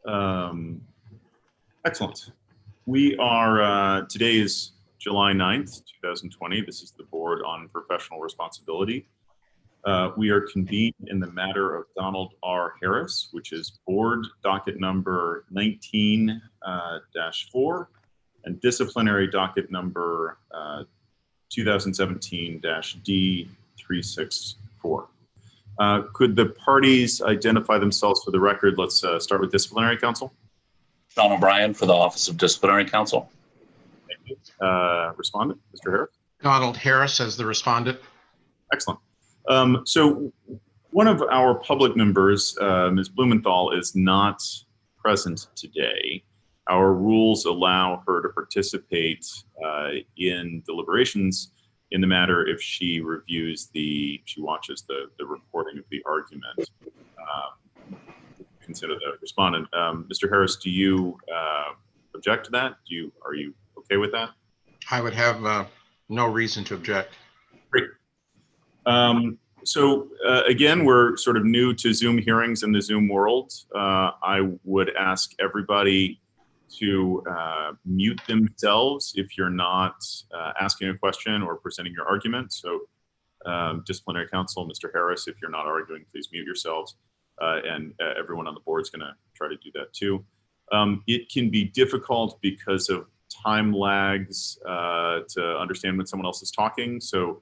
Um, Excellent. We are, today is July 9th, 2020. This is the Board on Professional Responsibility. We are convened in the matter of Donald R. Harris, which is board docket number 19-4 and disciplinary docket number 2017-D364. Could the parties identify themselves for the record? Let's start with disciplinary counsel. Sean O'Brien for the Office of Disciplinary Counsel. Thank you. Respondent, Mr. Harris. Donald Harris as the respondent. Excellent. So one of our public members, Ms. Blumenthal, is not present today. Our rules allow her to participate in deliberations in the matter if she watches the recording of the argument. Consider the respondent. Mr. Harris, do you object to that? Are you okay with that? I would have no reason to object. Great. Again, we're sort of new to Zoom hearings in the Zoom world. I would ask everybody to mute themselves if you're not asking a question or presenting your argument. So disciplinary counsel, Mr. Harris, if you're not arguing, please mute yourselves. And everyone on the board is going to try to do that too. It can be difficult because of time lags to understand when someone else is talking. So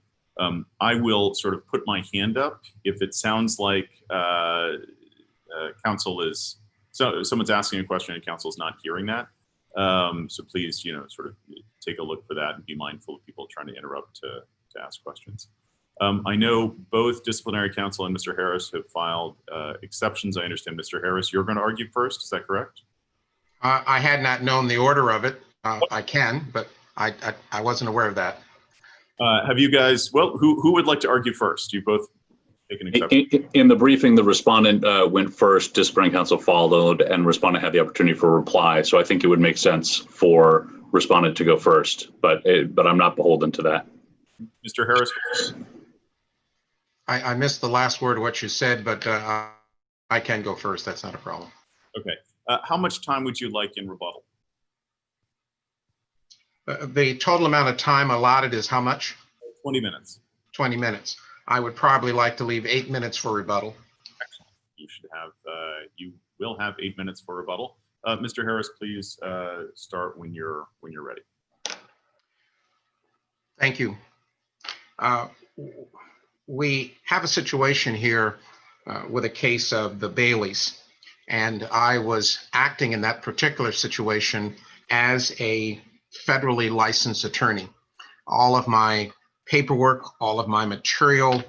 I will sort of put my hand up if it sounds like someone's asking a question and counsel is not hearing that. So please, sort of take a look for that and be mindful of people trying to interrupt to ask questions. I know both disciplinary counsel and Mr. Harris have filed exceptions. I understand, Mr. Harris, you're going to argue first. Is that correct? I had not known the order of it. I can, but I wasn't aware of that. Have you guys, who would like to argue first? You both take an exception. In the briefing, the respondent went first, disciplinary counsel followed, and respondent had the opportunity for reply. So I think it would make sense for respondent to go first, but I'm not beholden to that. Mr. Harris? I missed the last word of what you said, but I can go first. That's not a problem. Okay. How much time would you like in rebuttal? The total amount of time allotted is how much? 20 minutes. 20 minutes. I would probably like to leave 8 minutes for rebuttal. Excellent. You will have 8 minutes for rebuttal. Mr. Harris, please start when you're ready. Thank you. We have a situation here with a case of the Baileys, and I was acting in that particular situation as a federally licensed attorney. All of my paperwork, all of my material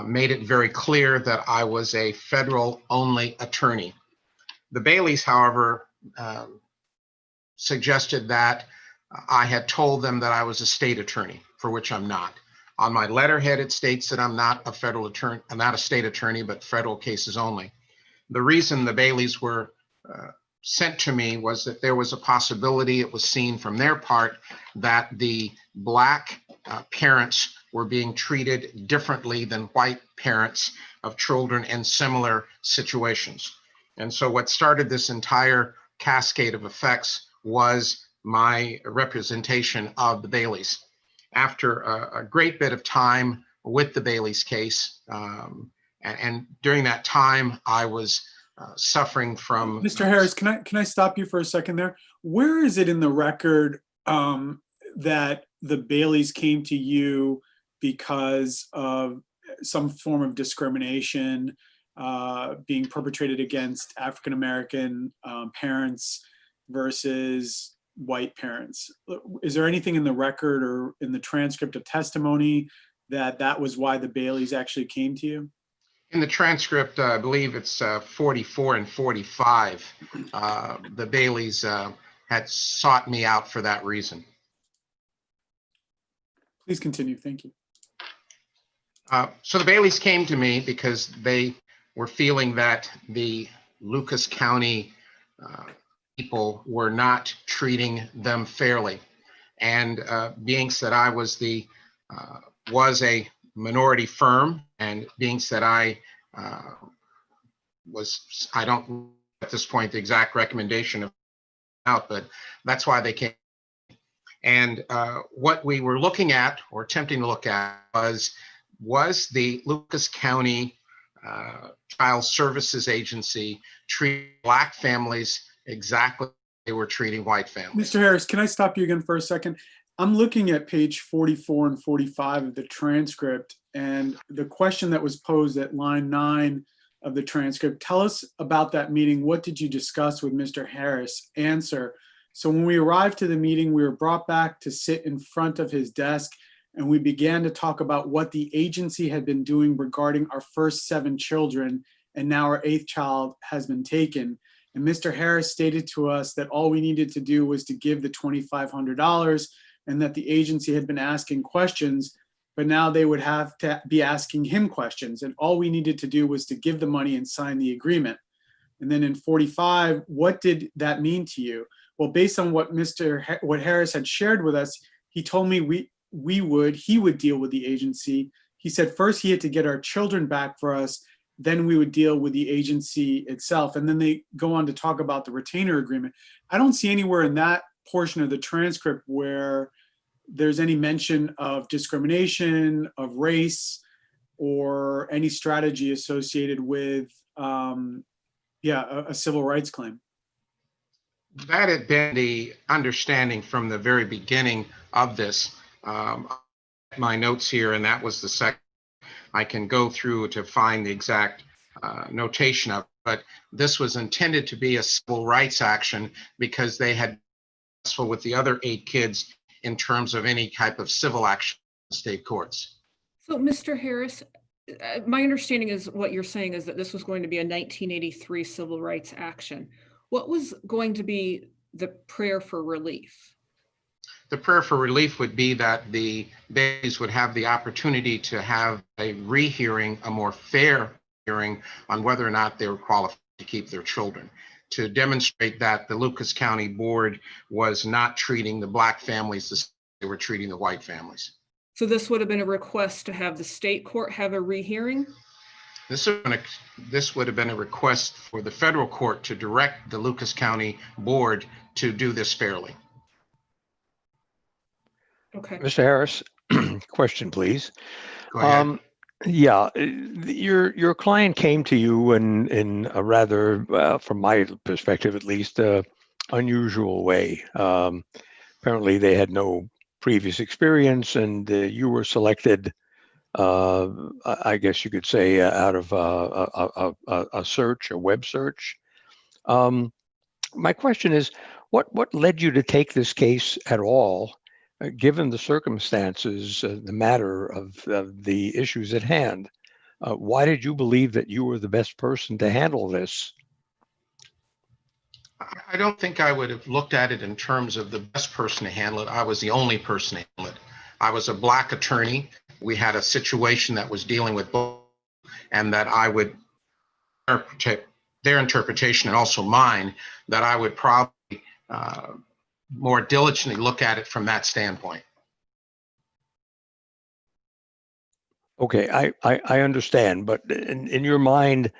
made it very clear that I was a federal-only attorney. The Baileys, however, suggested that I had told them that I was a state attorney, for which I'm not. On my letterhead, it states that I'm not a federal attorney, I'm not a state attorney, but federal cases only. The reason the Baileys were sent to me was that there was a possibility, it was seen from their part, that the Black parents were being treated differently than white parents of children in similar situations. And so what started this entire cascade of effects was my representation of the Baileys. After a great bit of time with the Baileys case, and during that time, I was suffering from. Mr. Harris, can I stop you for a second there? Where is it in the record that the Baileys came to you because of some form of discrimination being perpetrated against African American parents versus white parents? Is there anything in the record or in the transcript of testimony that was why the Baileys actually came to you? In the transcript, I believe it's 44 and 45, the Baileys had sought me out for that reason. Please continue, thank you. So the Baileys came to me because they were feeling that the Lucas County people were not treating them fairly. And being that I was a minority firm, and being that I don't at this point the exact recommendation of out, but that's why they came. And what we were looking at or attempting to look at was the Lucas County Child Services Agency treat Black families exactly they were treating white families. Mr. Harris, can I stop you again for a second? I'm looking at page 44 and 45 of the transcript, and the question that was posed at line 9 of the transcript, tell us about that meeting. What did you discuss with Mr. Harris? Answer. So when we arrived to the meeting, we were brought back to sit in front of his desk, and we began to talk about what the agency had been doing regarding our first 7 children, and now our 8th child has been taken. And Mr. Harris stated to us that all we needed to do was to give the $2,500, and that the agency had been asking questions, but now they would have to be asking him questions. And all we needed to do was to give the money and sign the agreement. And then in 45, what did that mean to you? Well, based on what what Harris had shared with us, he told me he would deal with the agency. He said first he had to get our children back for us, then we would deal with the agency itself. And then they go on to talk about the retainer agreement. I don't see anywhere in that portion of the transcript where there's any mention of discrimination, of race, or any strategy associated with a civil rights claim. That had been the understanding from the very beginning of this. My notes here, and that was the second. I can go through to find the exact notation of it, but this was intended to be a civil rights action because they had been successful with the other 8 kids in terms of any type of civil action in state courts. So, Mr. Harris, my understanding is what you're saying is that this was going to be a 1983 civil rights action. What was going to be the prayer for relief? The prayer for relief would be that the babies would have the opportunity to have a rehearing, a more fair hearing on whether or not they were qualified to keep their children, to demonstrate that the Lucas County Board was not treating the Black families the same they were treating the white families. So this would have been a request to have the state court have a rehearing? This would have been a request for the federal court to direct the Lucas County Board to do this fairly. Okay. Mr. Harris, question, please. Go ahead. Yeah, your client came to you in a rather, from my perspective at least, unusual way. Apparently, they had no previous experience, and you were selected. I guess you could say out of a search, a web search. My question is, what led you to take this case at all? Given the circumstances, the matter of the issues at hand, why did you believe that you were the best person to handle this? I don't think I would have looked at it in terms of the best person to handle it. I was the only person to handle it. I was a Black attorney. We had a situation that was dealing with both, and that I would interpret their interpretation and also mine, that I would probably more diligently look at it from that standpoint. Okay, I understand, but in your mind,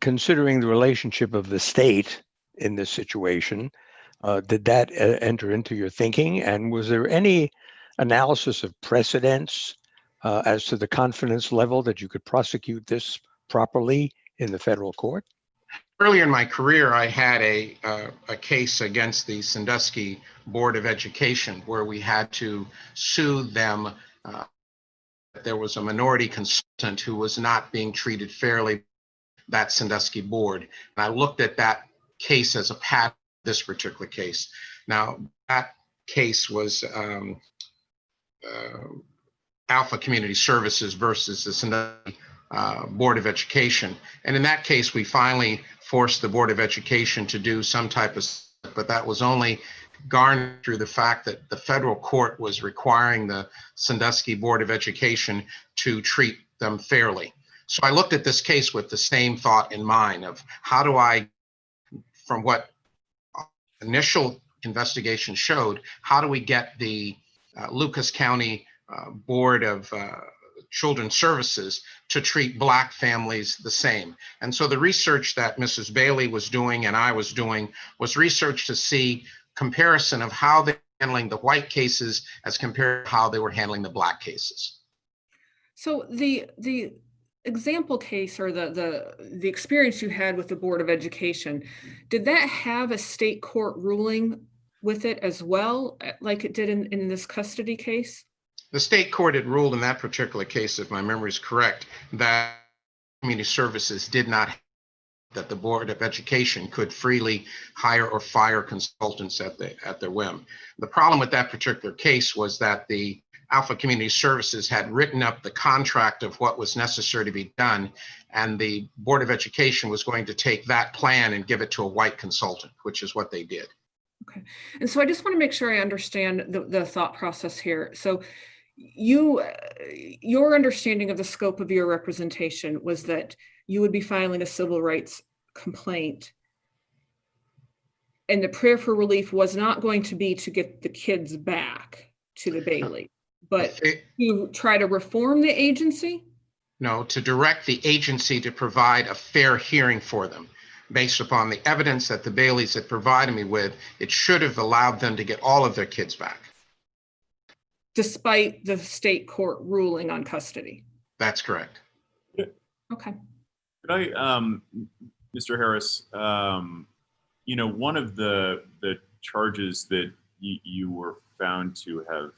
considering the relationship of the state in this situation, did that enter into your thinking? And was there any analysis of precedents as to the confidence level that you could prosecute this properly in the federal court? Earlier in my career, I had a case against the Sandusky Board of Education where we had to sue them. There was a minority consultant who was not being treated fairly, that Sandusky board. And I looked at that case as a pattern, this particular case. Now, that case was Alpha Community Services versus the Sandusky Board of Education. And in that case, we finally forced the Board of Education to do some type of, but that was only garnered through the fact that the federal court was requiring the Sandusky Board of Education to treat them fairly. So I looked at this case with the same thought in mind of how do I, from what initial investigation showed, how do we get the Lucas County Board of Children's Services to treat Black families the same. And so the research that Mrs. Bailey was doing and I was doing was research to see comparison of how they're handling the white cases as compared to how they were handling the Black cases. So the example case, or the experience you had with the Board of Education, did that have a state court ruling with it as well, like it did in this custody case? The state court had ruled in that particular case, if my memory is correct, that community services did not, that the Board of Education could freely hire or fire consultants at their whim. The problem with that particular case was that the Alpha Community Services had written up the contract of what was necessary to be done, and the Board of Education was going to take that plan and give it to a white consultant, which is what they did. Okay. And so I just want to make sure I understand the thought process here. So your understanding of the scope of your representation was that you would be filing a civil rights complaint, and the prayer for relief was not going to be to get the kids back to the Bailey, but you try to reform the agency? No, to direct the agency to provide a fair hearing for them. Based upon the evidence that the Baileys had provided me with, it should have allowed them to get all of their kids back. Despite the state court ruling on custody? That's correct. Okay. Could I, Mr. Harris, one of the charges that you were found to have,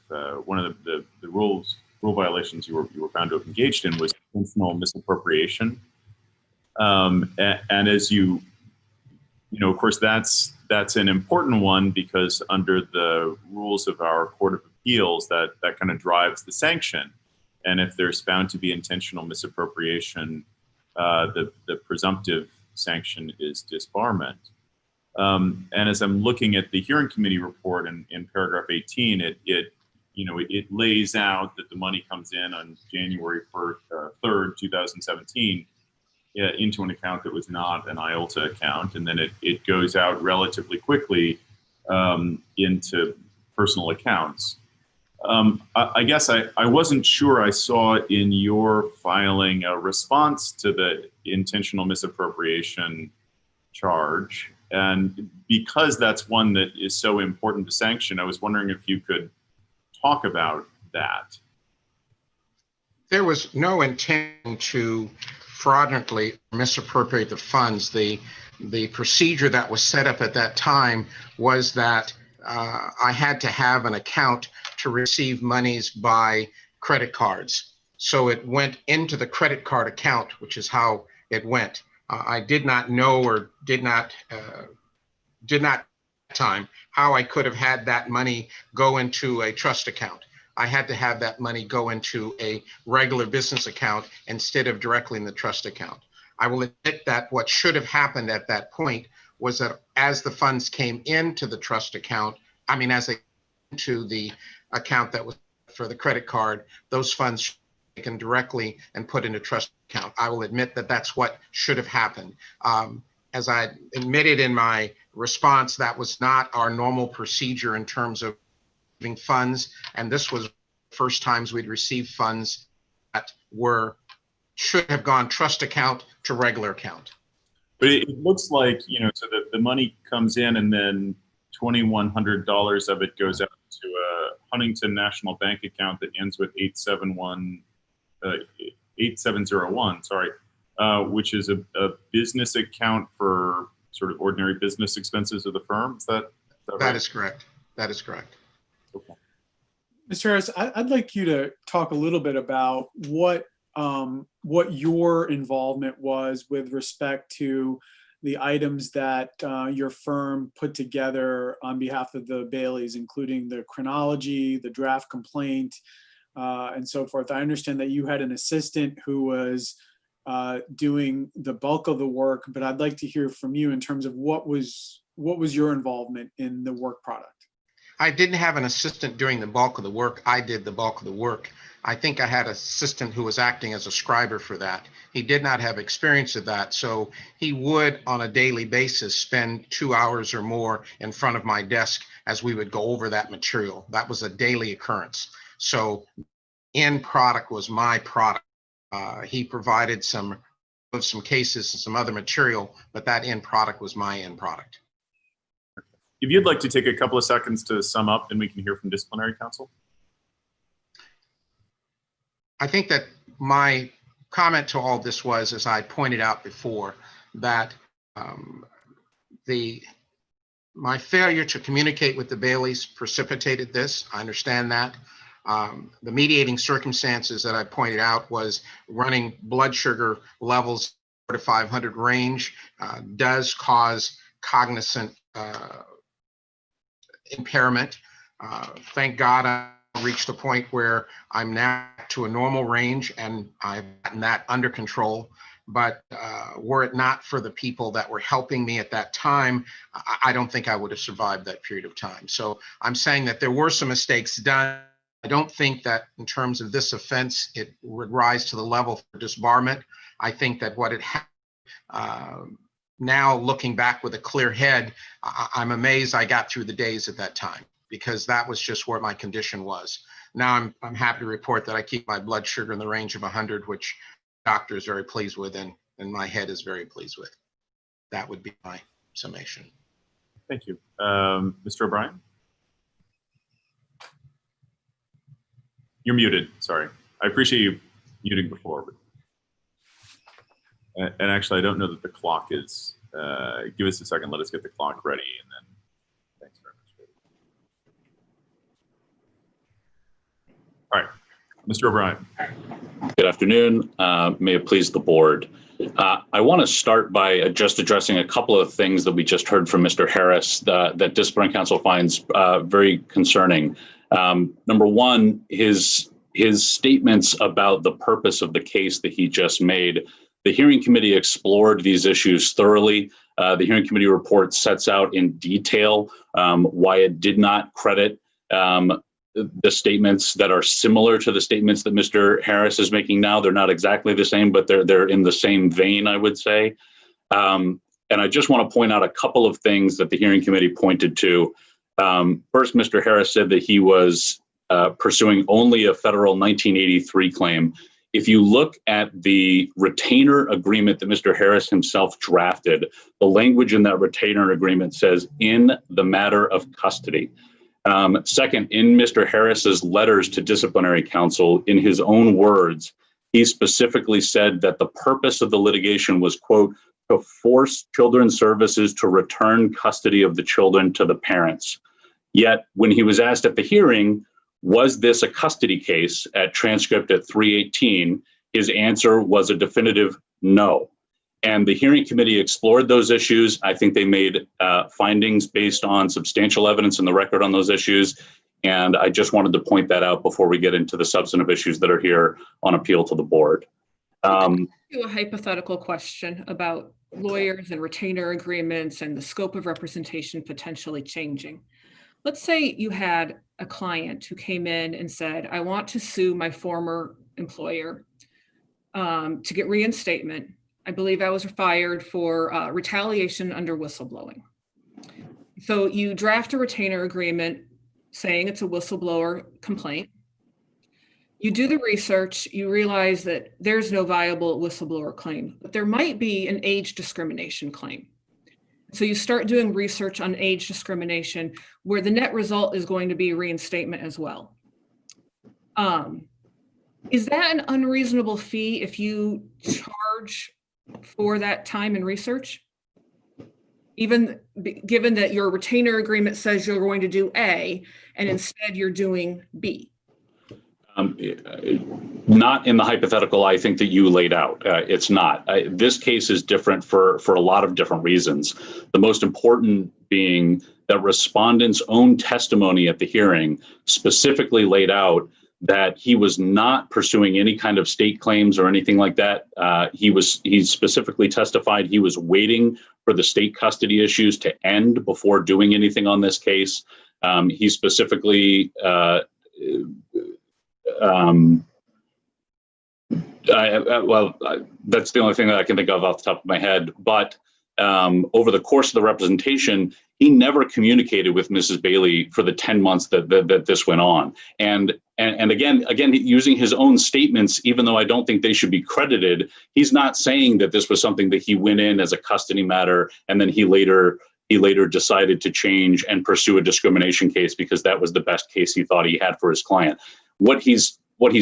one of the rule violations you were found to have engaged in was intentional misappropriation. And as of course, that's an important one, because under the rules of our Court of Appeals, that kind of drives the sanction. And if there's found to be intentional misappropriation, the presumptive sanction is disbarment. And as I'm looking at the hearing committee report in paragraph 18, it lays out that the money comes in on January 3rd, 2017, into an account that was not an IOLTA account, and then it goes out relatively quickly into personal accounts. I guess I wasn't sure I saw in your filing a response to the intentional misappropriation charge. And because that's one that is so important to sanction, I was wondering if you could talk about that. There was no intent to fraudulently misappropriate the funds. The procedure that was set up at that time was that I had to have an account to receive monies by credit cards. So it went into the credit card account, which is how it went. I did not know, or did not time how I could have had that money go into a trust account. I had to have that money go into a regular business account instead of directly in the trust account. I will admit that what should have happened at that point was that as the funds came into the trust account, as they into the account that was for the credit card, those funds should be taken directly and put into trust account. I will admit that that's what should have happened. As I admitted in my response, that was not our normal procedure in terms of giving funds, and this was the first times we'd received funds that should have gone trust account to regular account. But it looks like, so the money comes in, and then $2,100 of it goes out to a Huntington National Bank account that ends with 8701, which is a business account for sort of ordinary business expenses of the firm. Is that right? That is correct. That is correct. Okay. Mr. Harris, I'd like you to talk a little bit about what your involvement was with respect to the items that your firm put together on behalf of the Baileys, including the chronology, the draft complaint, and so forth. I understand that you had an assistant who was doing the bulk of the work, but I'd like to hear from you in terms of what was your involvement in the work product. I didn't have an assistant doing the bulk of the work. I did the bulk of the work. I think I had an assistant who was acting as a scriber for that. He did not have experience of that, so he would on a daily basis spend 2 hours or more in front of my desk as we would go over that material. That was a daily occurrence. So end product was my product. He provided some cases and some other material, but that end product was my end product. If you'd like to take a couple of seconds to sum up, then we can hear from disciplinary counsel. I think that my comment to all this was, as I pointed out before, that my failure to communicate with the Baileys precipitated this. I understand that. The mediating circumstances that I pointed out was running blood sugar levels 4 to 500 range does cause cognizant impairment. Thank God I reached a point where I'm now to a normal range and I've gotten that under control. But were it not for the people that were helping me at that time, I don't think I would have survived that period of time. So I'm saying that there were some mistakes done. I don't think that in terms of this offense, it would rise to the level for disbarment. I think that what it happened, now looking back with a clear head, I'm amazed I got through the days at that time, because that was just where my condition was. Now I'm happy to report that I keep my blood sugar in the range of 100, which the doctor is very pleased with, and my head is very pleased with. That would be my summation. Thank you. Mr. O'Brien? You're muted, sorry. I appreciate you muting before. But, and actually, I don't know that the clock is, give us a second, let us get the clock ready, and then, thanks very much. All right, Mr. O'Brien. Good afternoon. May it please the board. I want to start by just addressing a couple of things that we just heard from Mr. Harris that disciplinary counsel finds very concerning. Number one, his statements about the purpose of the case that he just made. The hearing committee explored these issues thoroughly. The hearing committee report sets out in detail why it did not credit the statements that are similar to the statements that Mr. Harris is making now. They're not exactly the same, but they're in the same vein, I would say. And I just want to point out a couple of things that the hearing committee pointed to. First, Mr. Harris said that he was pursuing only a federal 1983 claim. If you look at the retainer agreement that Mr. Harris himself drafted, the language in that retainer agreement says, "in the matter of custody." Second, in Mr. Harris's letters to disciplinary counsel, in his own words, he specifically said that the purpose of the litigation was, quote, to force children's services to return custody of the children to the parents. Yet, when he was asked at the hearing, was this a custody case, at transcript at 318, his answer was a definitive no. And the hearing committee explored those issues. I think they made findings based on substantial evidence in the record on those issues. And I just wanted to point that out before we get into the substantive issues that are here on appeal to the board. A hypothetical question about lawyers and retainer agreements and the scope of representation potentially changing. Let's say you had a client who came in and said, I want to sue my former employer to get reinstatement. I believe I was fired for retaliation under whistleblowing. So you draft a retainer agreement saying it's a whistleblower complaint. You do the research, you realize that there's no viable whistleblower claim, but there might be an age discrimination claim. So you start doing research on age discrimination where the net result is going to be reinstatement as well. Is that an unreasonable fee if you charge for that time and research? Even given that your retainer agreement says you're going to do A and instead you're doing B? Not in the hypothetical I think that you laid out. It's not. This case is different for a lot of different reasons. The most important being that respondent's own testimony at the hearing specifically laid out that he was not pursuing any kind of state claims or anything like that. He specifically testified he was waiting for the state custody issues to end before doing anything on this case. He specifically that's the only thing that I can think of off the top of my head. But over the course of the representation, He never communicated with Mrs. Bailey for the 10 months that this went on. And again, using his own statements, even though I don't think they should be credited, he's not saying that this was something that he went in as a custody matter and then he later decided to change and pursue a discrimination case because that was the best case he thought he had for his client. What he's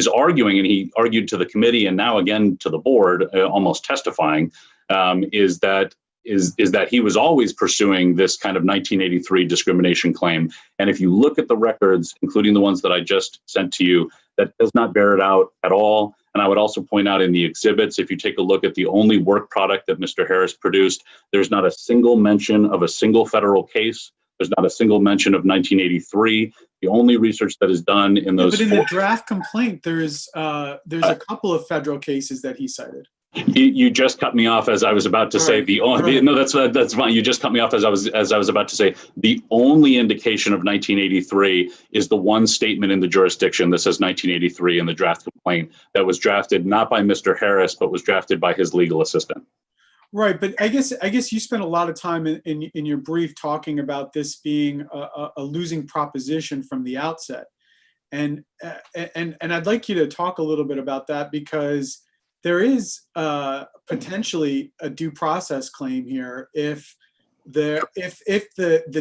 arguing, and he argued to the committee and now again to the board, almost testifying, is that he was always pursuing this kind of 1983 discrimination claim. And if you look at the records, including the ones that I just sent to you, that does not bear it out at all. And I would also point out in the exhibits, if you take a look at the only work product that Mr. Harris produced, there's not a single mention of a single federal case. There's not a single mention of 1983. The only research that is done in those— But in the draft complaint, there's a couple of federal cases that he cited. You just cut me off as I was about to say no, that's fine. You just cut me off as I was about to say the only indication of 1983 is the one statement in the jurisdiction that says 1983 in the draft complaint that was drafted not by Mr. Harris but was drafted by his legal assistant. Right, but I guess you spent a lot of time in your brief talking about this being a losing proposition from the outset, and I'd like you to talk a little bit about that because there is potentially a due process claim here if the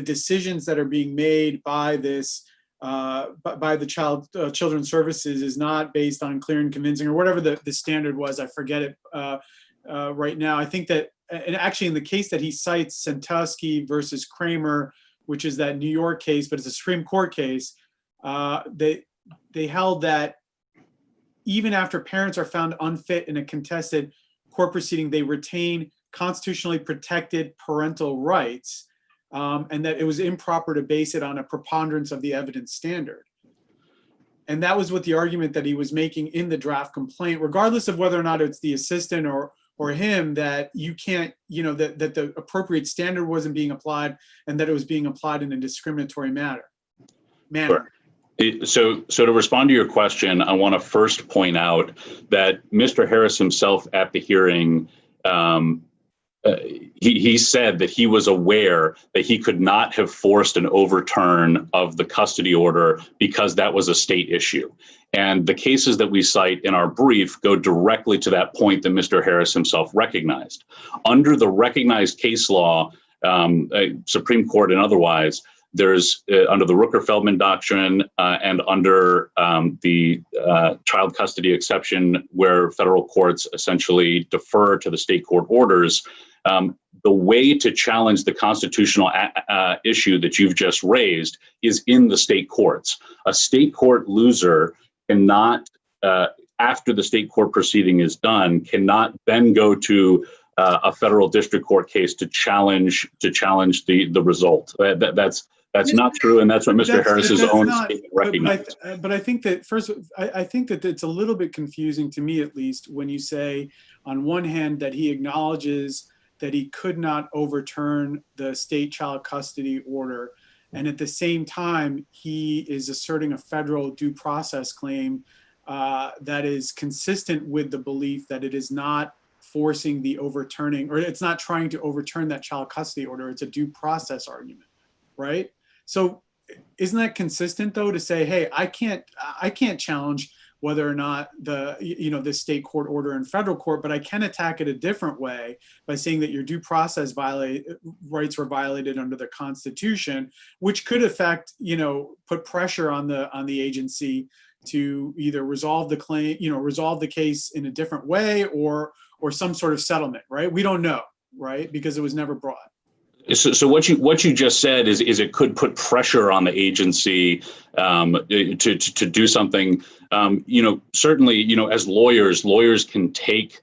decisions that are being made by this by the children's services is not based on clear and convincing or whatever the standard was. I forget it right now. I think that, and actually in the case that he cites, Santusky versus Kramer, which is that New York case, but it's a Supreme Court case, they held that even after parents are found unfit in a contested court proceeding, they retain constitutionally protected parental rights, and that it was improper to base it on a preponderance of the evidence standard. And that was what the argument that he was making in the draft complaint, regardless of whether or not it's the assistant or him, that you can't, that the appropriate standard wasn't being applied and that it was being applied in a discriminatory manner. Sure. So to respond to your question, I want to first point out that Mr. Harris himself at the hearing, he said that he was aware that he could not have forced an overturn of the custody order because that was a state issue. And the cases that we cite in our brief go directly to that point that Mr. Harris himself recognized. Under the recognized case law, Supreme Court and otherwise, there's under the Rooker-Feldman doctrine and under the child custody exception, where federal courts essentially defer to the state court orders, the way to challenge the constitutional issue that you've just raised is in the state courts. A state court loser cannot, after the state court proceeding is done, cannot then go to a federal district court case to challenge the result. That's not true, and that's what Mr. Harris's own statement recognized. But I think that first, I think that it's a little bit confusing to me, at least, when you say, on one hand, that he acknowledges that he could not overturn the state child custody order, and at the same time, he is asserting a federal due process claim that is consistent with the belief that it is not forcing the overturning, or it's not trying to overturn that child custody order. It's a due process argument, right? So isn't that consistent, though, to say, hey, I can't challenge whether or not the state court order in federal court, but I can attack it a different way by saying that your due process rights were violated under the Constitution, which could affect, put pressure on the agency to either resolve the claim, resolve the case in a different way or some sort of settlement, right? We don't know, right? Because it was never brought. So what you just said is it could put pressure on the agency to do something. Certainly, as lawyers can take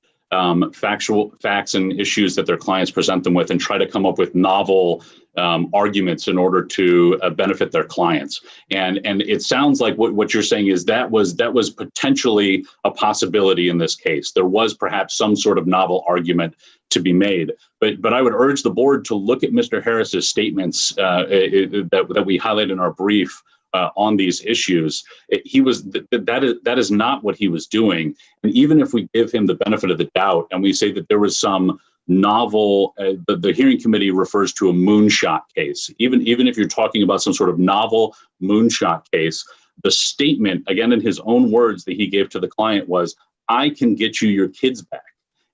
facts and issues that their clients present them with and try to come up with novel arguments in order to benefit their clients. And it sounds like what you're saying is that was potentially a possibility in this case. There was perhaps some sort of novel argument to be made. But I would urge the board to look at Mr. Harris's statements that we highlight in our brief on these issues. That is not what he was doing. And even if we give him the benefit of the doubt and we say that there was some novel, the hearing committee refers to a moonshot case. Even if you're talking about some sort of novel moonshot case, the statement, again in his own words that he gave to the client was, "I can get you your kids back."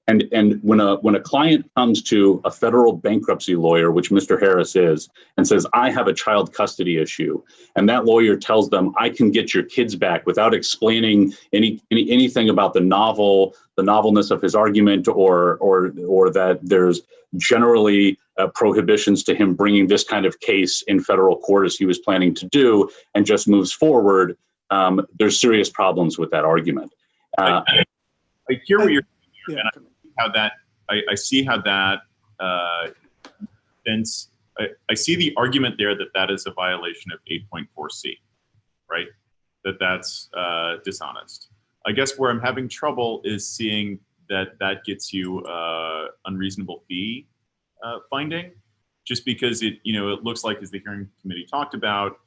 And when a client comes to a federal bankruptcy lawyer, which Mr. Harris is, and says, "I have a child custody issue," and that lawyer tells them, "I can get your kids back," without explaining anything about the novelness of his argument, or that there's generally prohibitions to him bringing this kind of case in federal court as he was planning to do, and just moves forward, there's serious problems with that argument. I hear what you're saying, Yeah. and I see how that then I see the argument there that is a violation of 8.4C, right? That's dishonest. I guess where I'm having trouble is seeing that gets you unreasonable fee finding, just because it looks like, as the hearing committee talked about,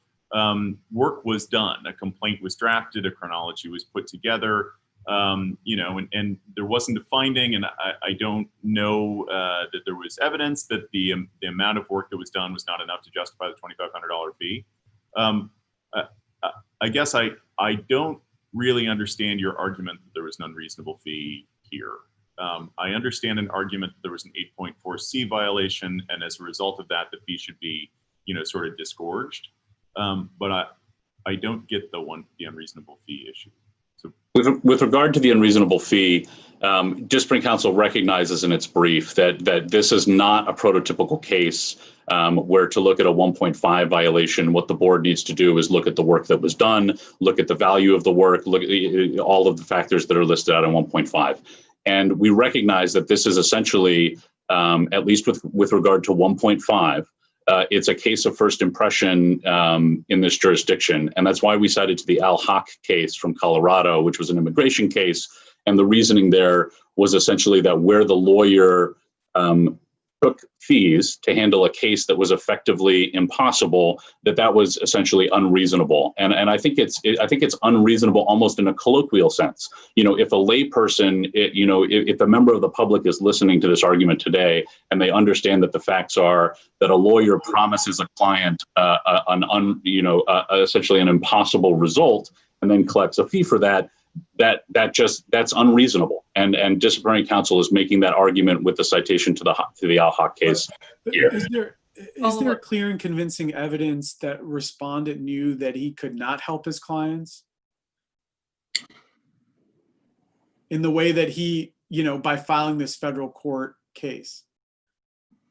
work was done, a complaint was drafted, a chronology was put together. And there wasn't a finding, and I don't know that there was evidence that the amount of work that was done was not enough to justify the $2,500 fee. I guess I don't really understand your argument that there was an unreasonable fee here. I understand an argument that there was an 8.4C violation, and as a result of that, the fee should be, sort of disgorged. But I don't get the unreasonable fee issue. With regard to the unreasonable fee, Disciplinary Council recognizes in its brief that this is not a prototypical case where, to look at a 1.5 violation, what the board needs to do is look at the work that was done, look at the value of the work, look at all of the factors that are listed out in 1.5. And we recognize that this is essentially, at least with regard to 1.5, it's a case of first impression in this jurisdiction. And that's why we cited to the Al Haq case from Colorado, which was an immigration case. And the reasoning there was essentially that where the lawyer took fees to handle a case that was effectively impossible, that was essentially unreasonable. And I think it's unreasonable almost in a colloquial sense. If a layperson, if a member of the public is listening to this argument today and they understand that the facts are that a lawyer promises a client essentially an impossible result and then collects a fee for that, that's unreasonable. And Disciplinary Council is making that argument with the citation to the Al Haq case. Is there clear and convincing evidence that respondent knew that he could not help his clients in the way that he, by filing this federal court case?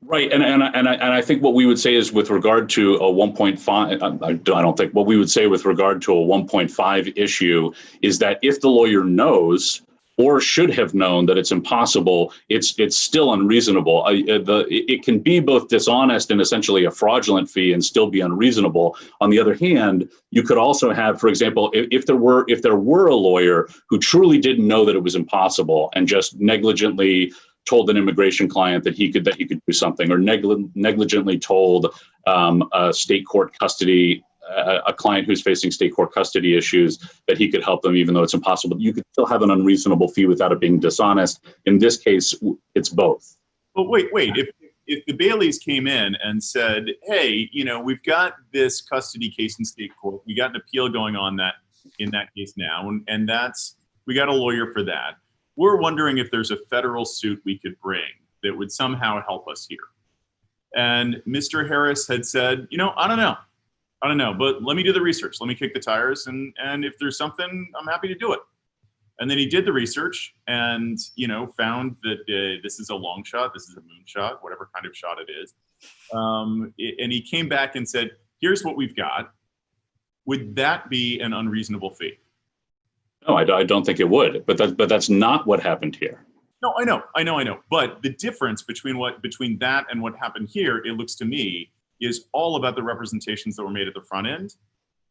Right, and I think what we would say is with regard to a 1.5, I don't think what we would say with regard to a 1.5 issue is that if the lawyer knows or should have known that it's impossible, it's still unreasonable. It can be both dishonest and essentially a fraudulent fee and still be unreasonable. On the other hand, you could also have, for example, if there were a lawyer who truly didn't know that it was impossible and just negligently told an immigration client that he could do something, or negligently told a state court custody, a client who's facing state court custody issues, that he could help them even though it's impossible, you could still have an unreasonable fee without it being dishonest. In this case, it's both. But wait, if the Baileys came in and said, hey, we've got this custody case in state court, we got an appeal going on in that case now, and we got a lawyer for that. We're wondering if there's a federal suit we could bring that would somehow help us here. And Mr. Harris had said, I don't know, but let me do the research. Let me kick the tires. And if there's something, I'm happy to do it. And then he did the research and, found that this is a long shot. This is a moon shot, whatever kind of shot it is. And he came back and said, here's what we've got. Would that be an unreasonable fee? No, I don't think it would, but that's not what happened here. No, I know. But the difference between that and what happened here, it looks to me, is all about the representations that were made at the front end,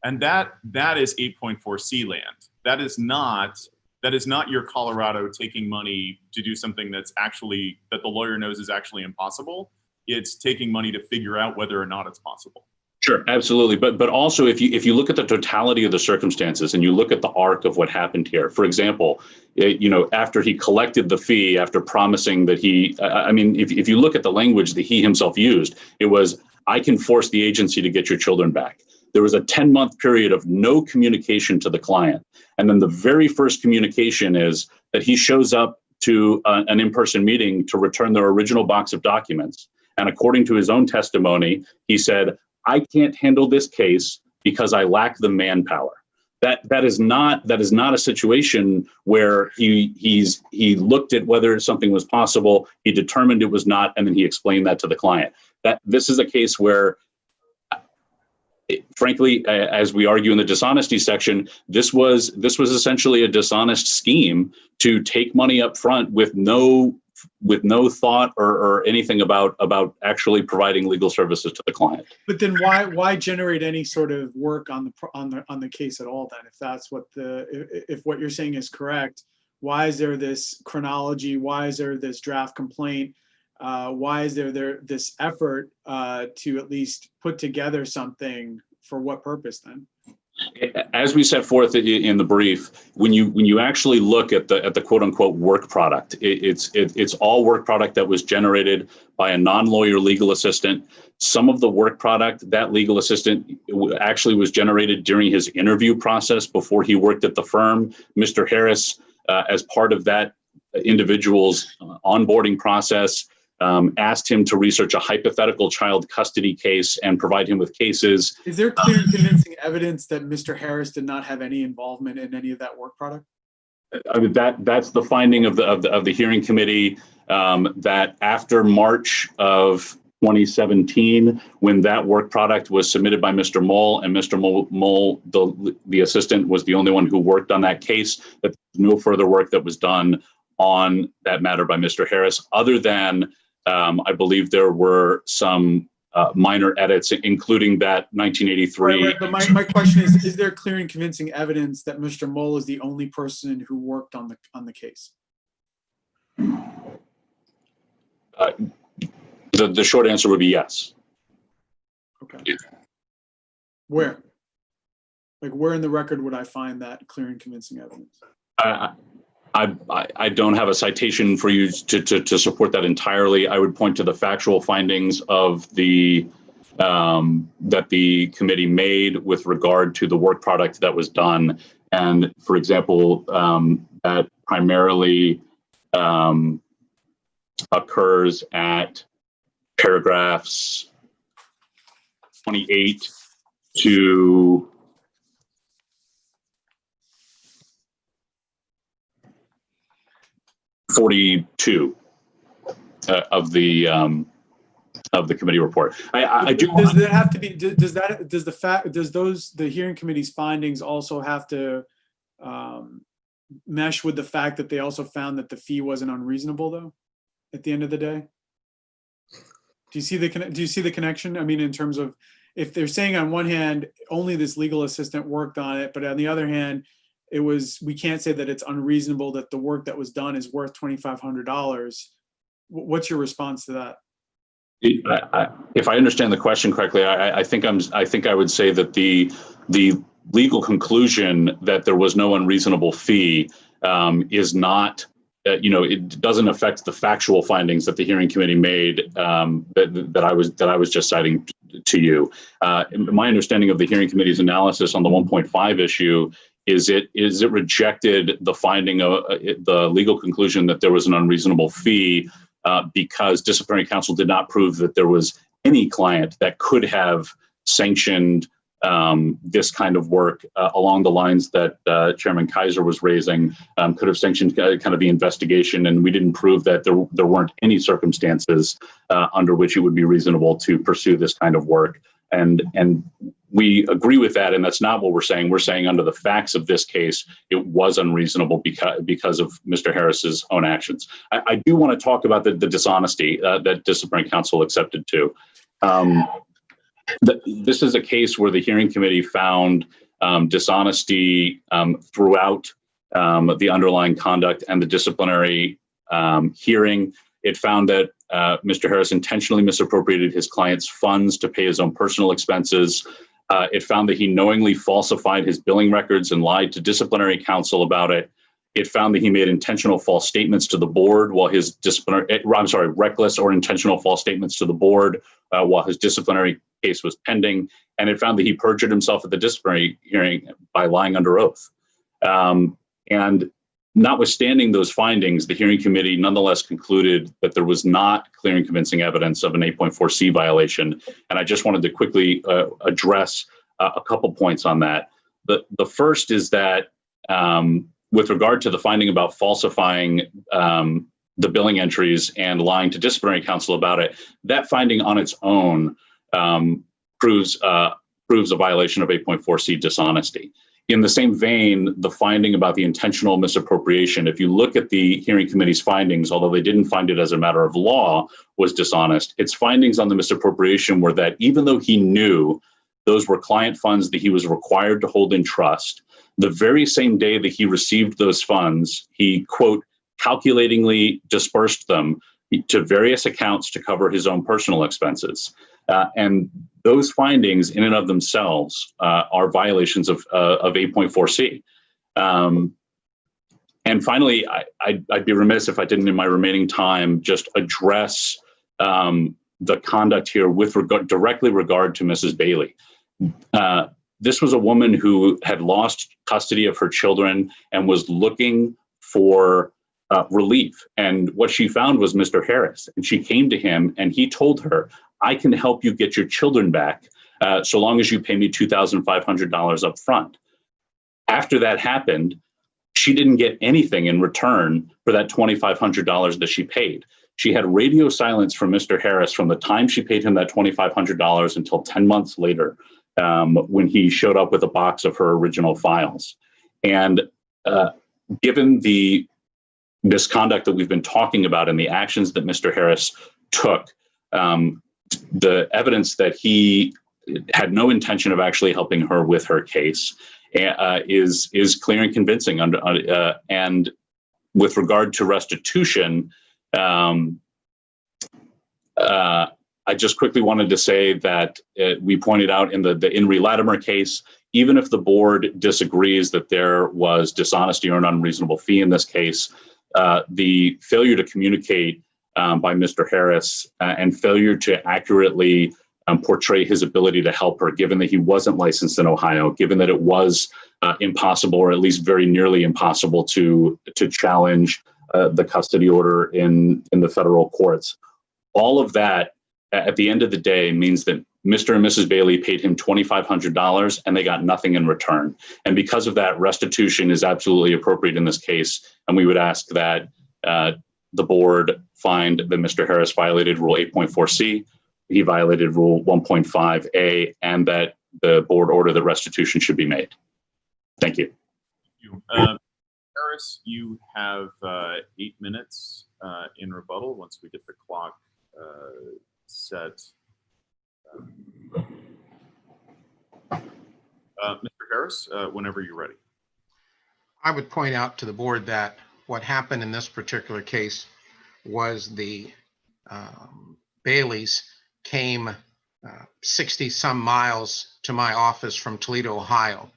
and that is 8.4C land. That is not your Colorado taking money to do something that the lawyer knows is actually impossible. It's taking money to figure out whether or not it's possible. Sure, absolutely. But also, if you look at the totality of the circumstances and you look at the arc of what happened here, for example, after he collected the fee, after promising that if you look at the language that he himself used, it was, I can force the agency to get your children back. There was a 10-month period of no communication to the client. And then the very first communication is that he shows up to an in-person meeting to return their original box of documents. And according to his own testimony, he said, I can't handle this case because I lack the manpower. That is not a situation where he looked at whether something was possible, he determined it was not, and then he explained that to the client. This is a case where, frankly, as we argue in the dishonesty section, this was essentially a dishonest scheme to take money up front with no thought or anything about actually providing legal services to the client. But then why generate any sort of work on the case at all then? If that's if what you're saying is correct, why is there this chronology? Why is there this draft complaint? Why is there this effort to at least put together something? For what purpose then? As we set forth in the brief, when you actually look at the quote unquote work product, it's all work product that was generated by a non-lawyer legal assistant. Some of the work product, that legal assistant actually was generated during his interview process before he worked at the firm. Mr. Harris, as part of that individual's onboarding process, asked him to research a hypothetical child custody case and provide him with cases. Is there clear and convincing evidence that Mr. Harris did not have any involvement in any of that work product? That's the finding of the hearing committee, that after March of 2017, when that work product was submitted by Mr. Mole, and Mr. Mole, the assistant, was the only one who worked on that case, that no further work that was done on that matter by Mr. Harris, other than I believe there were some minor edits, including that 1983. Right, but my question is there clear and convincing evidence that Mr. Mole is the only person who worked on the case? The short answer would be yes. Okay. Yeah. Where? Like, where in the record would I find that clear and convincing evidence? I don't have a citation for you to support that entirely. I would point to the factual findings of that the committee made with regard to the work product that was done. And for example, that primarily occurs at paragraphs 28 to 42 of the committee report. I do. Does that have to be? Does the hearing committee's findings also have to mesh with the fact that they also found that the fee wasn't unreasonable, though? At the end of the day, do you see the connection? I mean, in terms of, if they're saying on one hand only this legal assistant worked on it, but on the other hand, we can't say that it's unreasonable that the work that was done is worth $2,500. What's your response to that? If I understand the question correctly, I think I would say that the legal conclusion that there was no unreasonable fee is not, it doesn't affect the factual findings that the hearing committee made that I was just citing to you. My understanding of the hearing committee's analysis on the 1.5 issue is it rejected the finding of the legal conclusion that there was an unreasonable fee because disciplinary counsel did not prove that there was any client that could have sanctioned this kind of work along the lines that Chairman Kaiser was raising, could have sanctioned kind of the investigation, and we didn't prove that there weren't any circumstances under which it would be reasonable to pursue this kind of work. And we agree with that, and that's not what we're saying. We're saying under the facts of this case, it was unreasonable because of Mr. Harris's own actions. I do want to talk about the dishonesty that disciplinary counsel accepted to. This is a case where the hearing committee found dishonesty throughout the underlying conduct and the disciplinary hearing. It found that Mr. Harris intentionally misappropriated his client's funds to pay his own personal expenses. It found that he knowingly falsified his billing records and lied to disciplinary counsel about it. It found that he made intentional false statements to the board while his reckless or intentional false statements to the board while his disciplinary case was pending. And it found that he perjured himself at the disciplinary hearing by lying under oath. And notwithstanding those findings, the hearing committee nonetheless concluded that there was not clear and convincing evidence of an 8.4C violation. And I just wanted to quickly address a couple points on that. The first is that with regard to the finding about falsifying the billing entries and lying to disciplinary counsel about it, that finding on its own proves a violation of 8.4C dishonesty. In the same vein, the finding about the intentional misappropriation, if you look at the hearing committee's findings, although they didn't find it as a matter of law, was dishonest. Its findings on the misappropriation were that even though he knew those were client funds that he was required to hold in trust, the very same day that he received those funds, he, quote, calculatingly dispersed them to various accounts to cover his own personal expenses. And those findings in and of themselves are violations of 8.4C. And finally, I'd be remiss if I didn't, in my remaining time, just address the conduct here with directly regard to Mrs. Bailey. This was a woman who had lost custody of her children and was looking for relief. And what she found was Mr. Harris. And she came to him and he told her, I can help you get your children back so long as you pay me $2,500 up front. After that happened, she didn't get anything in return for that $2,500 that she paid. She had radio silence from Mr. Harris from the time she paid him that $2,500 until 10 months later, when he showed up with a box of her original files. And given the misconduct that we've been talking about and the actions that Mr. Harris took, the evidence that he had no intention of actually helping her with her case is clear and convincing. And with regard to restitution, I just quickly wanted to say that we pointed out in the Inri Latimer case, even if the board disagrees that there was dishonesty or an unreasonable fee in this case, the failure to communicate by Mr. Harris and failure to accurately portray his ability to help her, given that he wasn't licensed in Ohio, given that it was impossible, or at least very nearly impossible, to challenge the custody order in the federal courts. All of that, at the end of the day, means that Mr. and Mrs. Bailey paid him $2,500 and they got nothing in return. And because of that, restitution is absolutely appropriate in this case. And we would ask that the board find that Mr. Harris violated Rule 8.4C, he violated Rule 1.5A, and that the board order that restitution should be made. Thank you. Thank you. Harris, you have 8 minutes in rebuttal once we get the clock set. Mr. Harris, whenever you're ready. I would point out to the board that what happened in this particular case was the Baileys came 60 some miles to my office from Toledo, Ohio.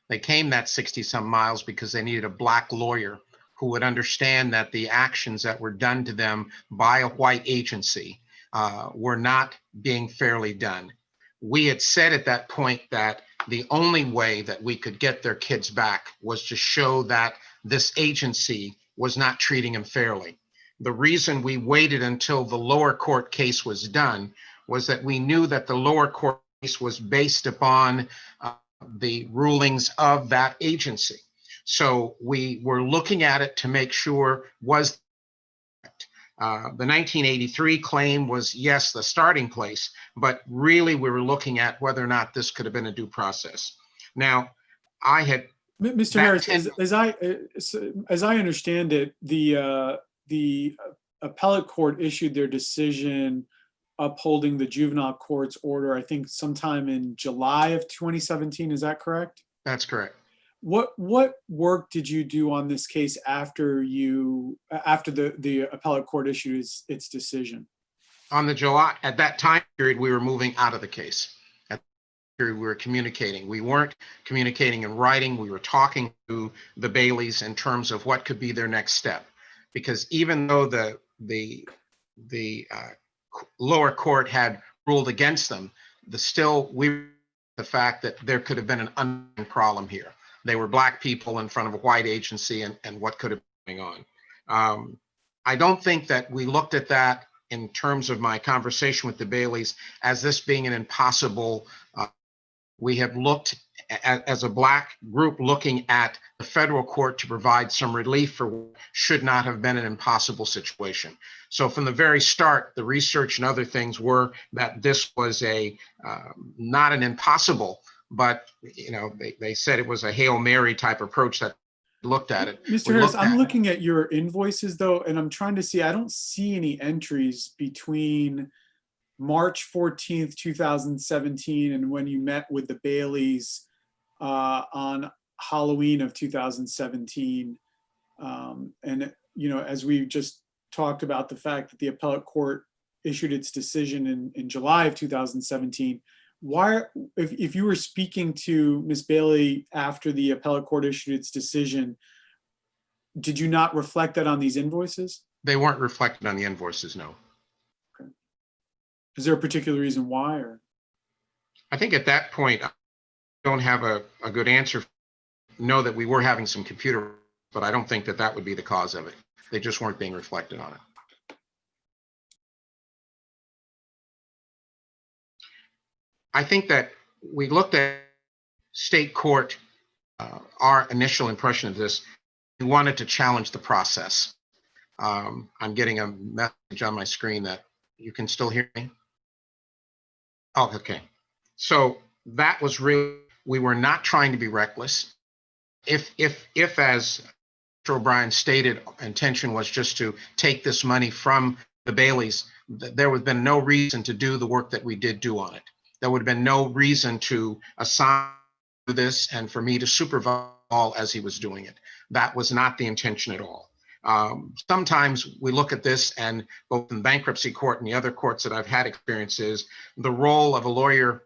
They came that 60 some miles because they needed a black lawyer who would understand that the actions that were done to them by a white agency were not being fairly done. We had said at that point that the only way that we could get their kids back was to show that this agency was not treating them fairly. The reason we waited until the lower court case was done was that we knew that the lower court case was based upon the rulings of that agency. So we were looking at it to make sure was the 1983 claim was, yes, the starting place, but really we were looking at whether or not this could have been a due process. Now, I had Mr. Harris, as I understand it, the appellate court issued their decision upholding the juvenile court's order, I think sometime in July of 2017. Is that correct? That's correct. What work did you do on this case after the appellate court issued its decision? At that time period, we were moving out of the case. At that period, we were communicating. We weren't communicating in writing. We were talking to the Baileys in terms of what could be their next step. Because even though the lower court had ruled against them, the fact that there could have been an underlying problem here. They were Black people in front of a white agency, and what could have been going on. I don't think that we looked at that in terms of my conversation with the Baileys as this being an impossible. We have looked as a Black group looking at the federal court to provide some relief for what should not have been an impossible situation. So from the very start, the research and other things were that this was not an impossible, but they said it was a Hail Mary type approach that looked at it. Mr. Harris, I'm looking at your invoices though, and I'm trying to see, I don't see any entries between March 14th, 2017 and when you met with the Baileys on Halloween of 2017. And as we just talked about the fact that the appellate court issued its decision in July of 2017, why, if you were speaking to Ms. Bailey after the appellate court issued its decision, did you not reflect that on these invoices? They weren't reflected on the invoices, no. Okay. Is there a particular reason why? Or? I think at that point, I don't have a good answer. Know that we were having some computer, but I don't think that would be the cause of it. They just weren't being reflected on it. I think that we looked at state court, our initial impression of this, we wanted to challenge the process. I'm getting a message on my screen that you can still hear me. Oh, okay. So that was really, we were not trying to be reckless. If as Mr. O'Brien stated, intention was just to take this money from the Baileys, there would have been no reason to do the work that we did do on it. There would have been no reason to assign this and for me to supervise all as he was doing it. That was not the intention at all. Sometimes we look at this, and both in bankruptcy court and the other courts that I've had experiences, the role of a lawyer,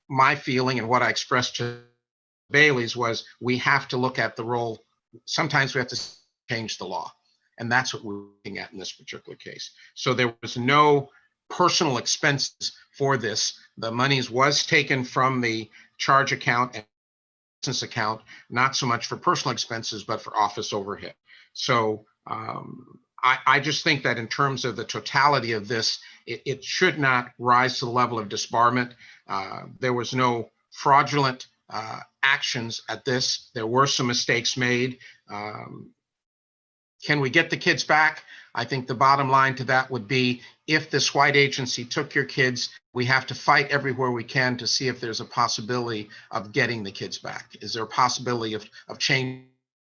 my feeling and what I expressed to Baileys was we have to look at the role. Sometimes we have to change the law. And that's what we're looking at in this particular case. So there was no personal expenses for this. The monies was taken from the charge account and business account, not so much for personal expenses, but for office overhead. So I just think that in terms of the totality of this, it should not rise to the level of disbarment. There was no fraudulent actions at this. There were some mistakes made. Can we get the kids back? I think the bottom line to that would be, if this white agency took your kids, we have to fight everywhere we can to see if there's a possibility of getting the kids back. Is there a possibility of change?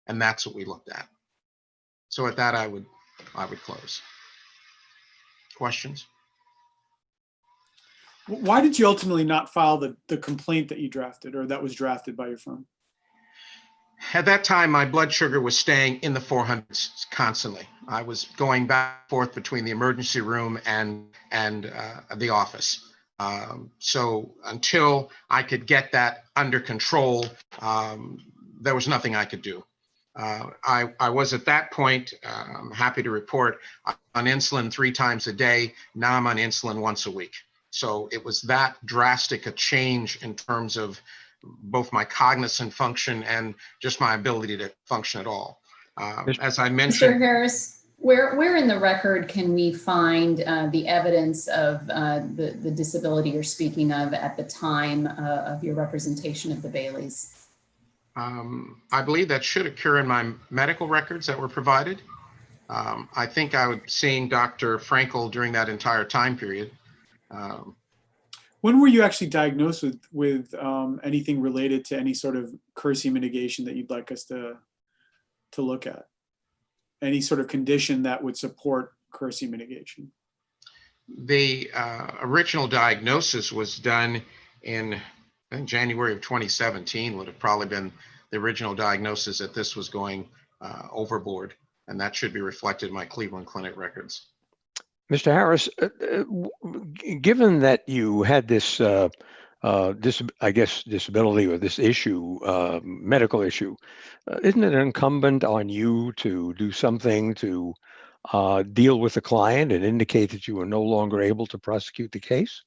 And that's what we looked at. So at that, I would close. Questions? Why did you ultimately not file the complaint that you drafted, or that was drafted by your firm? At that time, my blood sugar was staying in the 400s constantly. I was going back and forth between the emergency room and the office. So until I could get that under control, there was nothing I could do. I was at that point, I'm happy to report, on insulin 3 times a day. Now I'm on insulin once a week. So it was that drastic a change in terms of both my cognizant function and just my ability to function at all. As I mentioned— Mr. Harris, where in the record can we find the evidence of the disability you're speaking of at the time of your representation of the Baileys? I believe that should occur in my medical records that were provided. I think I was seeing Dr. Frankel during that entire time period. When were you actually diagnosed with anything related to any sort of cursing mitigation that you'd like us to look at? Any sort of condition that would support cursing mitigation? The original diagnosis was done in, I think, January of 2017 would have probably been the original diagnosis that this was going overboard, and that should be reflected in my Cleveland Clinic records. Mr. Harris, given that you had this, I guess, disability or this issue, medical issue, isn't it incumbent on you to do something to deal with the client and indicate that you are no longer able to prosecute the case?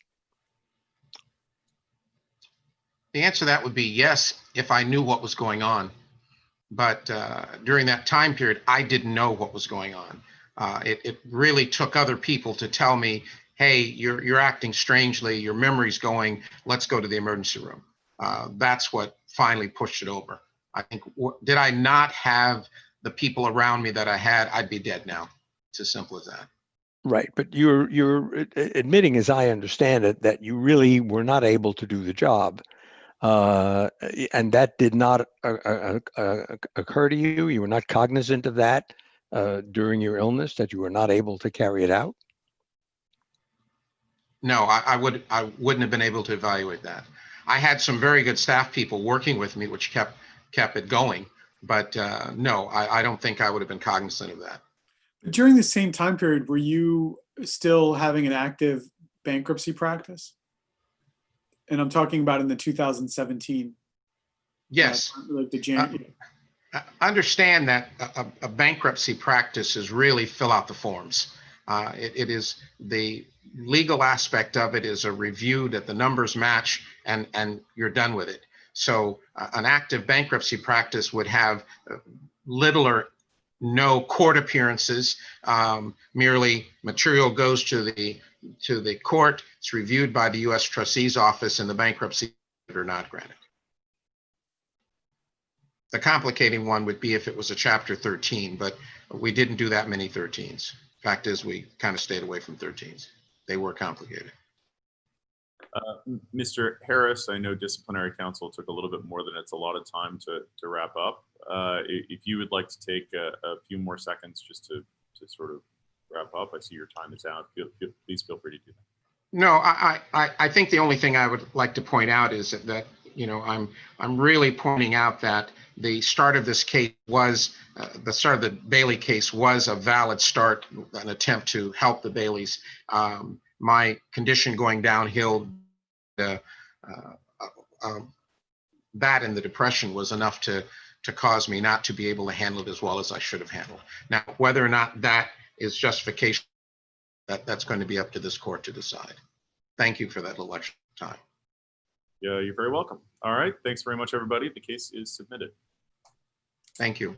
The answer to that would be yes, if I knew what was going on. But during that time period, I didn't know what was going on. It really took other people to tell me, hey, you're acting strangely, your memory's going, let's go to the emergency room. That's what finally pushed it over. I think, did I not have the people around me that I had, I'd be dead now. It's as simple as that. Right, but you're admitting, as I understand it, that you really were not able to do the job. And that did not occur to you? You were not cognizant of that during your illness, that you were not able to carry it out? No, I wouldn't have been able to evaluate that. I had some very good staff people working with me, which kept it going. But no, I don't think I would have been cognizant of that. During the same time period, were you still having an active bankruptcy practice? And I'm talking about in the 2017. Yes. Like the January. Understand that a bankruptcy practice is really fill out the forms. It is the legal aspect of it is a review that the numbers match and you're done with it. So an active bankruptcy practice would have little or no court appearances. Merely material goes to the court. It's reviewed by the U.S. Trustee's office, and the bankruptcy are not granted. The complicating one would be if it was a Chapter 13, but we didn't do that many 13s. Fact is, we kind of stayed away from 13s. They were complicated. Mr. Harris, I know disciplinary counsel took a little bit more than its allotted time to wrap up. If you would like to take a few more seconds just to sort of wrap up, I see your time is out. Please feel free to do that. No, I think the only thing I would like to point out is that I'm really pointing out that the start of this case was the start of the Bailey case was a valid start, an attempt to help the Baileys. My condition going downhill, that and the depression was enough to cause me not to be able to handle it as well as I should have handled. Now, whether or not that is justification, that's going to be up to this court to decide. Thank you for that election time. Yeah, you're very welcome. All right. Thanks very much, everybody. The case is submitted. Thank you.